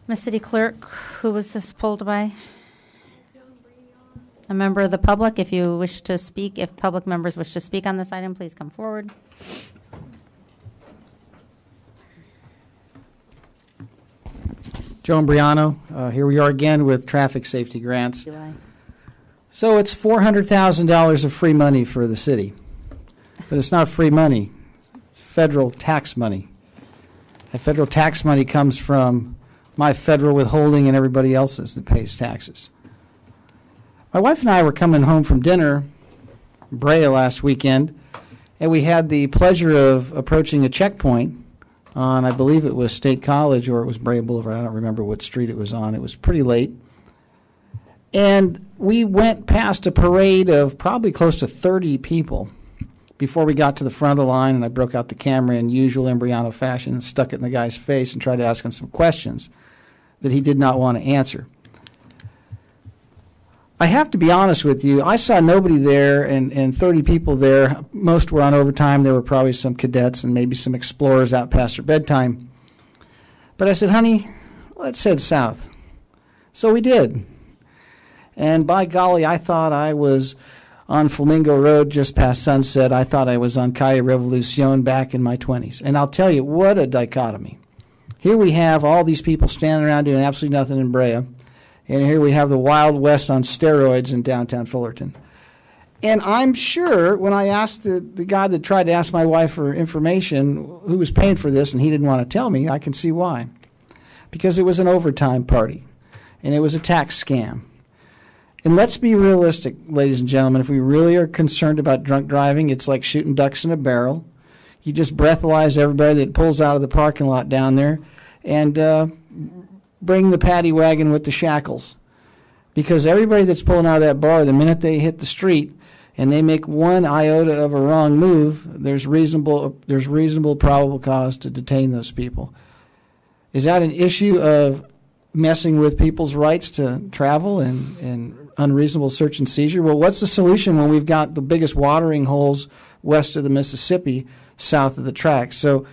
Ms. City Clerk, who was this pulled by? A member of the public. If you wish to speak, if public members wish to speak on this item, please come forward. Joe Imbriano, here we are again with traffic safety grants. So it's $400,000 of free money for the city, but it's not free money. It's federal tax money. That federal tax money comes from my federal withholding and everybody else's that pays taxes. My wife and I were coming home from dinner in Brea last weekend, and we had the pleasure of approaching a checkpoint on, I believe it was State College or it was Brea Boulevard. I don't remember what street it was on. It was pretty late. And we went past a parade of probably close to 30 people before we got to the front of the line, and I broke out the camera in usual Imbriano fashion and stuck it in the guy's face and tried to ask him some questions that he did not want to answer. I have to be honest with you, I saw nobody there and 30 people there. Most were on overtime. There were probably some cadets and maybe some explorers out past their bedtime. But I said, honey, let's head south. So we did. And by golly, I thought I was on Flamingo Road just past sunset. I thought I was on Calle Revolucion back in my 20s. And I'll tell you, what a dichotomy. Here we have all these people standing around doing absolutely nothing in Brea. And here we have the Wild West on steroids in downtown Fullerton. And I'm sure when I asked the guy that tried to ask my wife for information who was paying for this and he didn't want to tell me, I can see why. Because it was an overtime party and it was a tax scam. And let's be realistic, ladies and gentlemen. If we really are concerned about drunk driving, it's like shooting ducks in a barrel. You just breathalyze everybody that pulls out of the parking lot down there and bring the paddy wagon with the shackles. Because everybody that's pulling out of that bar, the minute they hit the street and they make one iota of a wrong move, there's reasonable probable cause to detain those people. Is that an issue of messing with people's rights to travel and unreasonable search and seizure? Well, what's the solution when we've got the biggest watering holes west of the Mississippi, south of the tracks? So,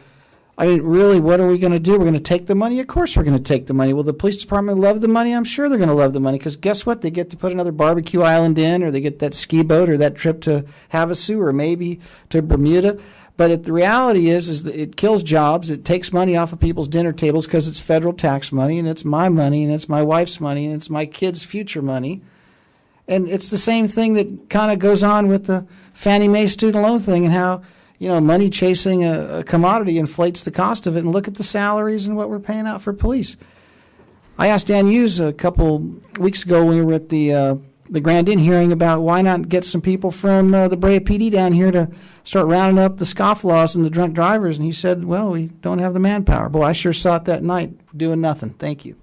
I mean, really, what are we going to do? We're going to take the money? Of course we're going to take the money. Will the police department love the money? I'm sure they're going to love the money because guess what? They get to put another barbecue island in, or they get that ski boat or that trip to Havasu or maybe to Bermuda. But the reality is that it kills jobs. It takes money off of people's dinner tables because it's federal tax money, and it's my money, and it's my wife's money, and it's my kids' future money. And it's the same thing that kind of goes on with the Fannie Mae student loan thing and how, you know, money chasing a commodity inflates the cost of it. And look at the salaries and what we're paying out for police. I asked Dan Hughes a couple weeks ago when we were at the Grand Inn hearing about why not get some people from the Brea PD down here to start rounding up the scofflaws and the drunk drivers. And he said, well, we don't have the manpower. Boy, I sure saw it that night doing nothing. Thank you.